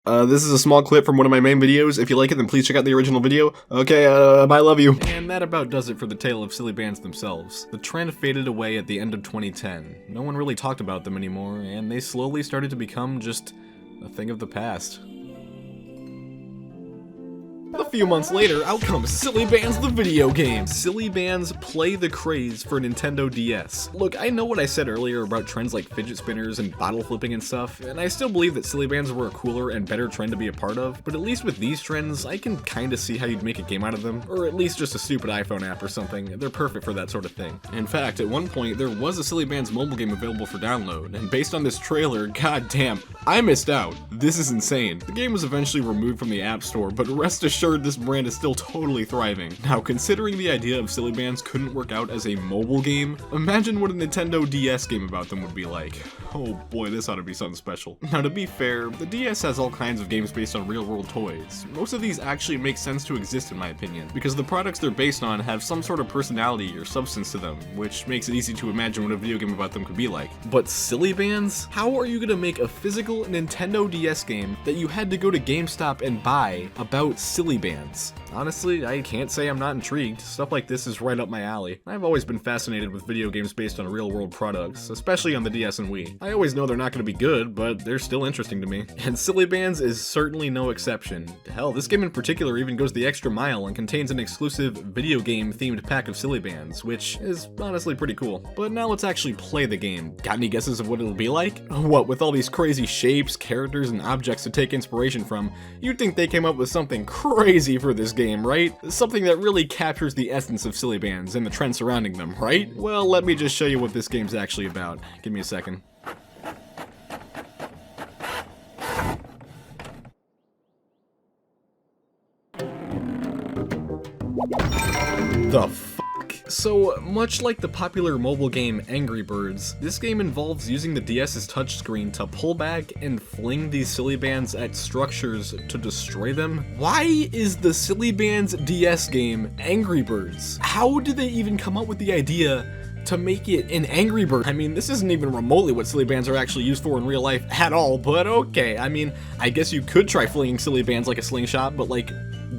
This is a small clip from one of my main videos. If you like it, then please check out the original video. Okay, bye, love you. And that about does it for the tale of silly bands themselves. The trend faded away at the end of 2010. No one really talked about them anymore, and they slowly started to become just a thing of the past. A few months later, out comes Silly Bandz the video game. Silly Bandz play the craze for Nintendo DS. Look, I know what I said earlier about trends like fidget spinners and bottle flipping and stuff, and I still believe that Silly Bandz were a cooler and better trend to be a part of, but at least with these trends, I can kinda see how you'd make a game out of them, or at least just a stupid iPhone app or something. They're perfect for that sort of thing. In fact, at one point, there was a Silly Bandz mobile game available for download, and based on this trailer, goddamn, I missed out. This is insane. The game was eventually removed from the App Store, but rest assured this brand is still totally thriving. Now, considering the idea of Silly Bandz couldn't work out as a mobile game, imagine what a Nintendo DS game about them would be like. Oh boy, this ought to be something special. Now, to be fair, the DS has all kinds of games based on real-world toys. Most of these actually make sense to exist in my opinion, because the products they're based on have some sort of personality or substance to them, which makes it easy to imagine what a video game about them could be like. But Silly Bandz? How are you gonna make a physical Nintendo DS game that you had to go to GameStop and buy about Silly Bandz? Honestly, I can't say I'm not intrigued. Stuff like this is right up my alley. I've always been fascinated with video games based on real-world products, especially on the DS and Wii. I always know they're not going to be good, but they're still interesting to me. And Silly Bandz is certainly no exception. Hell, this game in particular even goes the extra mile and contains an exclusive video game-themed pack of Silly Bandz, which is honestly pretty cool. But now let's actually play the game. Got any guesses of what it'll be like? What, with all these crazy shapes, characters, and objects to take inspiration from, you'd think they came up with something crazy for this game, right? Something that really captures the essence of Silly Bandz and the trend surrounding them, right? Well, let me just show you what this game's actually about. Give me a second. The fuck? So, much like the popular mobile game Angry Birds, this game involves using the DS's touchscreen to pull back and fling these Silly Bandz at structures to destroy them. Why is the Silly Bandz DS game Angry Birds? How did they even come up with the idea to make it an Angry Bird? I mean, this isn't even remotely what Silly Bandz are actually used for in real life at all, but okay. I mean, I guess you could try flinging Silly Bandz like a slingshot, but like,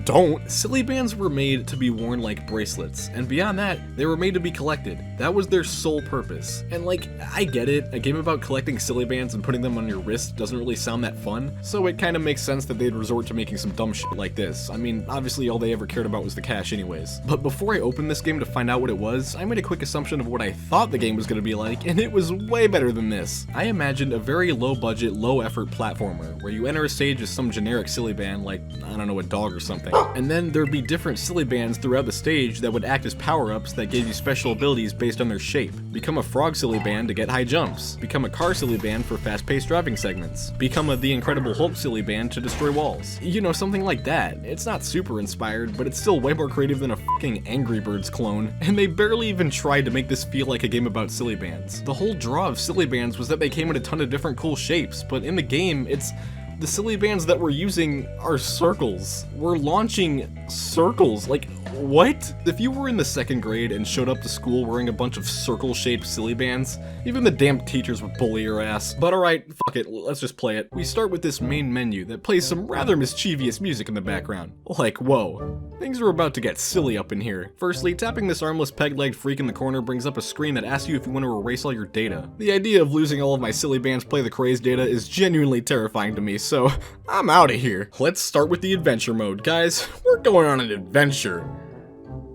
don't. Silly Bandz were made to be worn like bracelets, and beyond that, they were made to be collected. That was their sole purpose. And like, I get it, a game about collecting Silly Bandz and putting them on your wrist doesn't really sound that fun, so it kind of makes sense that they'd resort to making some dumb shit like this. I mean, obviously all they ever cared about was the cash anyways. But before I opened this game to find out what it was, I made a quick assumption of what I thought the game was going to be like, and it was way better than this. I imagined a very low-budget, low-effort platformer, where you enter a stage as some generic Silly Band, like, I don't know, a dog or something. And then there'd be different Silly Bandz throughout the stage that would act as power-ups that gave you special abilities based on their shape. Become a frog Silly Band to get high jumps. Become a car Silly Band for fast-paced driving segments. Become a The Incredible Hulk Silly Band to destroy walls. You know, something like that. It's not super inspired, but it's still way more creative than a fucking Angry Birds clone, and they barely even tried to make this feel like a game about Silly Bandz. The whole draw of Silly Bandz was that they came in a ton of different cool shapes, but in the game, it's the Silly Bandz that we're using are circles. We're launching circles. Like, what? If you were in the 2nd grade and showed up to school wearing a bunch of circle-shaped Silly Bandz, even the damn teachers would bully your ass. But alright, fuck it, let's just play it. We start with this main menu that plays some rather mischievous music in the background. Like, whoa. Things are about to get silly up in here. Firstly, tapping this armless peg-legged freak in the corner brings up a screen that asks you if you want to erase all your data. The idea of losing all of my Silly Bandz Play the Craze data is genuinely terrifying to me, so I'm out of here. Let's start with the adventure mode, guys. We're going on an adventure.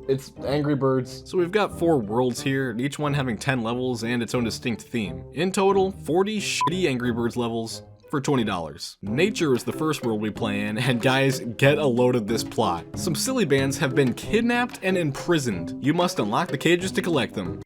It's Angry Birds. So we've got 4 worlds here, each one having 10 levels and its own distinct theme. In total, 40 shitty Angry Birds levels for $20. Nature is the first world we play in, and guys, get a load of this plot. Some Silly Bandz have been kidnapped and imprisoned. You must unlock the cages to collect them.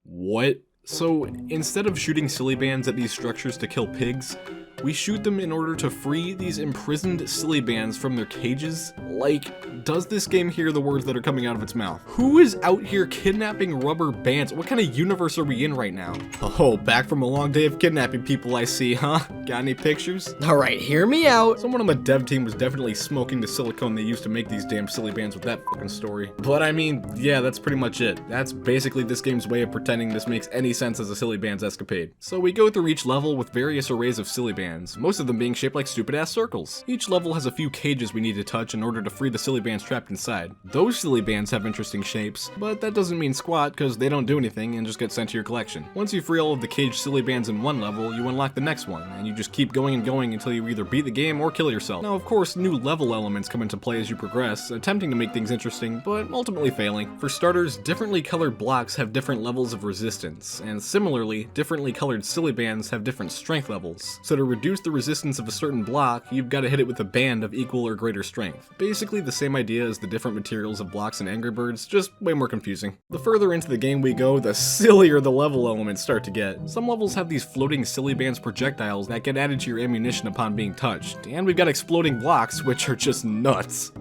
What? So instead of shooting Silly Bandz at these structures to kill pigs, we shoot them in order to free these imprisoned Silly Bandz from their cages? Like, does this game hear the words that are coming out of its mouth? Who is out here kidnapping rubber bands? What kind of universe are we in right now? Oh, back from a long day of kidnapping people, I see, huh? Got any pictures? Alright, hear me out. Someone on the dev team was definitely smoking the silicone they used to make these damn Silly Bandz with that fucking story. But I mean, yeah, that's pretty much it. That's basically this game's way of pretending this makes any sense as a Silly Bandz escapade. So we go through each level with various arrays of Silly Bands, most of them being shaped like stupid ass circles. Each level has a few cages we need to touch in order to free the Silly Bands trapped inside. Those Silly Bands have interesting shapes, but that doesn't mean squat because they don't do anything and just get sent to your collection. Once you free all of the caged Silly Bands in one level, you unlock the next one, and you just keep going and going until you either beat the game or kill yourself. Now of course, new level elements come into play as you progress, attempting to make things interesting, but ultimately failing. For starters, differently colored blocks have different levels of resistance, and similarly, differently colored Silly Bands have different strength levels. So to reduce the resistance of a certain block, you've got to hit it with a band of equal or greater strength. Basically the same idea as the different materials of blocks in Angry Birds, just way more confusing. The further into the game we go, the sillier the level elements start to get. Some levels have these floating Silly Bands projectiles that get added to your ammunition upon being touched, and we've got exploding blocks, which are just nuts.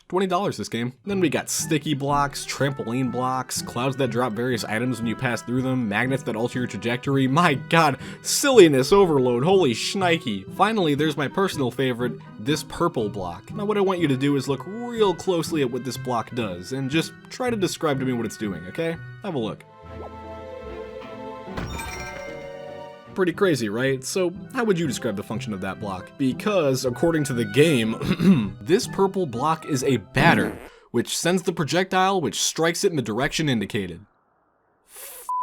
$20 this game. Then we got sticky blocks, trampoline blocks, clouds that drop various items when you pass through them, magnets that alter your trajectory. My god, silliness overload, holy shnikey. Finally, there's my personal favorite, this purple block. Now what I want you to do is look real closely at what this block does, and just try to describe to me what it's doing, okay? Have a look. Pretty crazy, right? So how would you describe the function of that block? Because according to the game, this purple block is a batter, which sends the projectile which strikes it in the direction indicated.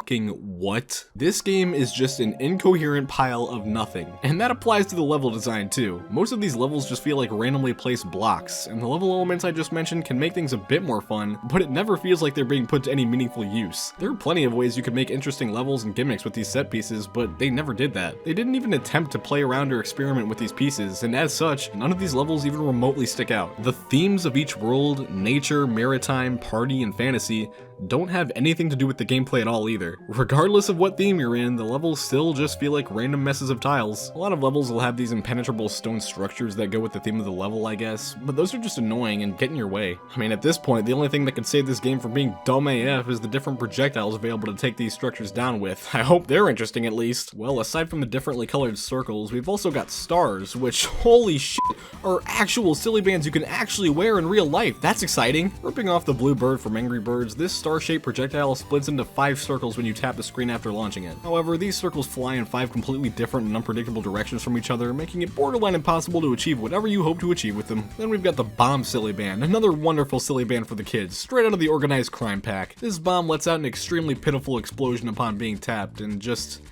What? This game is just an incoherent pile of nothing. And that applies to the level design too. Most of these levels just feel like randomly placed blocks, and the level elements I just mentioned can make things a bit more fun, but it never feels like they're being put to any meaningful use. There are plenty of ways you could make interesting levels and gimmicks with these set pieces, but they never did that. They didn't even attempt to play around or experiment with these pieces, and as such, none of these levels even remotely stick out. The themes of each world, nature, maritime, party, and fantasy, don't have anything to do with the gameplay at all either. Regardless of what theme you're in, the levels still just feel like random messes of tiles. A lot of levels will have these impenetrable stone structures that go with the theme of the level, I guess, but those are just annoying and get in your way. I mean, at this point, the only thing that could save this game from being dumb AF is the different projectiles available to take these structures down with. I hope they're interesting at least. Well, aside from the differently colored circles, we've also got stars, which, holy shit, are actual Silly Bands you can actually wear in real life. That's exciting. Ripping off the blue bird from Angry Birds, this star-shaped projectile splits into 5 circles when you tap the screen after launching it. However, these circles fly in 5 completely different and unpredictable directions from each other, making it borderline impossible to achieve whatever you hope to achieve with them. Then we've got the bomb Silly Band, another wonderful Silly Band for the kids, straight out of the organized crime pack. This bomb lets out an extremely pitiful explosion upon being tapped, and just...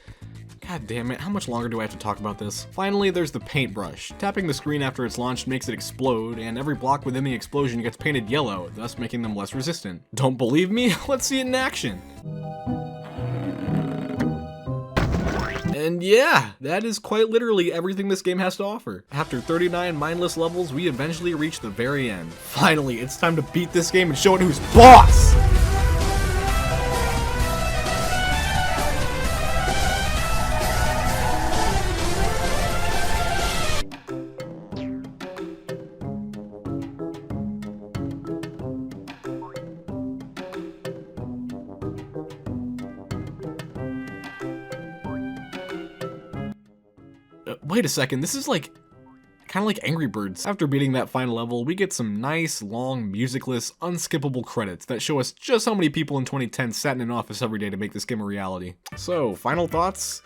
God damn it, how much longer do I have to talk about this? Finally, there's the paintbrush. Tapping the screen after it's launched makes it explode, and every block within the explosion gets painted yellow, thus making them less resistant. Don't believe me? Let's see it in action! And yeah, that is quite literally everything this game has to offer. After 39 mindless levels, we eventually reach the very end. Finally, it's time to beat this game and show it who's boss! Wait a second, this is like, kind of like Angry Birds. After beating that final level, we get some nice, long, musicless, unskippable credits that show us just how many people in 2010 sat in an office every day to make this game a reality. So, final thoughts?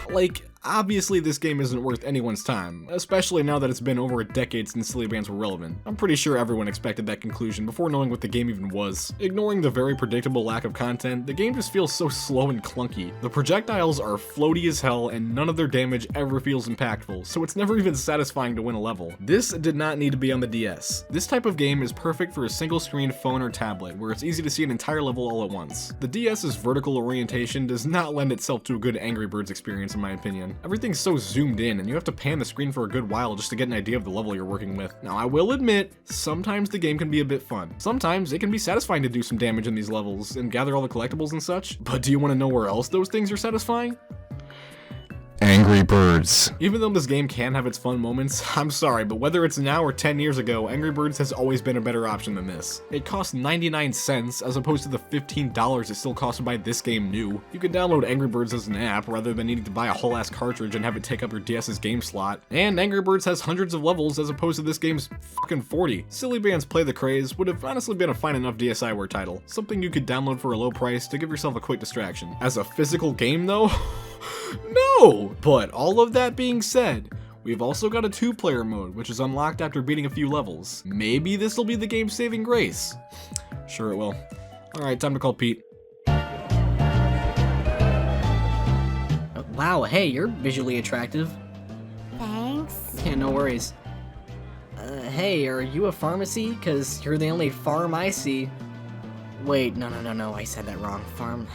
Like, obviously this game isn't worth anyone's time, especially now that it's been over a decade since Silly Bands were relevant. I'm pretty sure everyone expected that conclusion before knowing what the game even was. Ignoring the very predictable lack of content, the game just feels so slow and clunky. The projectiles are floaty as hell and none of their damage ever feels impactful, so it's never even satisfying to win a level. This did not need to be on the DS. This type of game is perfect for a single screen phone or tablet, where it's easy to see an entire level all at once. The DS's vertical orientation does not lend itself to a good Angry Birds experience in my opinion. Everything's so zoomed in and you have to pan the screen for a good while just to get an idea of the level you're working with. Now I will admit, sometimes the game can be a bit fun. Sometimes it can be satisfying to do some damage in these levels and gather all the collectibles and such, but do you want to know where else those things are satisfying? Angry Birds. Even though this game can have its fun moments, I'm sorry, but whether it's now or 10 years ago, Angry Birds has always been a better option than this. It costs 99 cents as opposed to the $15 it still costs to buy this game new. You can download Angry Birds as an app rather than needing to buy a whole ass cartridge and have it take up your DS's game slot. And Angry Birds has hundreds of levels as opposed to this game's fucking 40. Silly Bandz Play the Craze would have honestly been a fine enough DSiWare title. Something you could download for a low price to give yourself a quick distraction. As a physical game though? No! But all of that being said, we've also got a 2-player mode, which is unlocked after beating a few levels. Maybe this will be the game's saving grace. Sure it will. Alright, time to call Pete. Wow, hey, you're visually attractive. Thanks. Yeah, no worries. Hey, are you a pharmacy? 'Cause you're the only farm I see. Wait, no, I said that wrong. Farm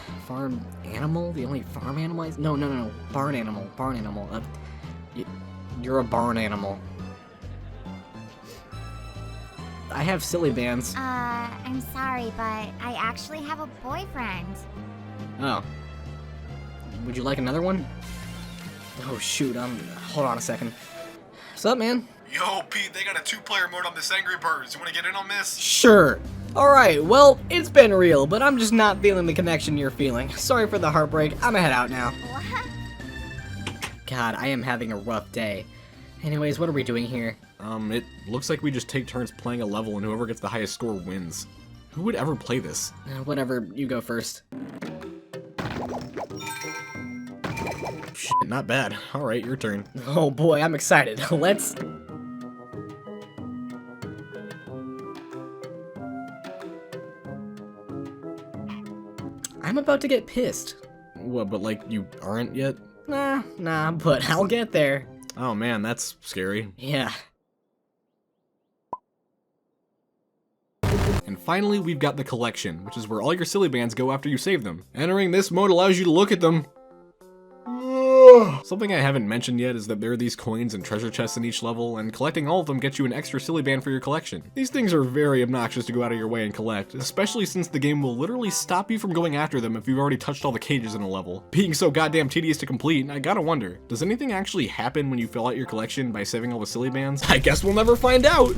animal? The only farm animal I see? No, barn animal. You're a barn animal. I have Silly Bandz. I'm sorry, but I actually have a boyfriend. Oh. Would you like another one? Oh, shoot, hold on a second. What's up, man? Yo, Pete, they got a 2-player mode on this Angry Birds. You wanna get in on this? Sure. Alright, well, it's been real, but I'm just not feeling the connection you're feeling. Sorry for the heartbreak, I'ma head out now. What? God, I am having a rough day. Anyways, what are we doing here? It looks like we just take turns playing a level and whoever gets the highest score wins. Who would ever play this? Whatever, you go first. Shit, not bad. Alright, your turn. Oh boy, I'm excited. Let's... I'm about to get pissed. What, but like, you aren't yet? Nah, but I'll get there. Oh man, that's scary. Yeah. And finally, we've got the collection, which is where all your Silly Bands go after you save them. Entering this mode allows you to look at them. Something I haven't mentioned yet is that there are these coins and treasure chests in each level, and collecting all of them gets you an extra Silly Band for your collection. These things are very obnoxious to go out of your way and collect, especially since the game will literally stop you from going after them if you've already touched all the cages in a level. Being so goddamn tedious to complete, I gotta wonder, does anything actually happen when you fill out your collection by saving all the Silly Bands? I guess we'll never find out!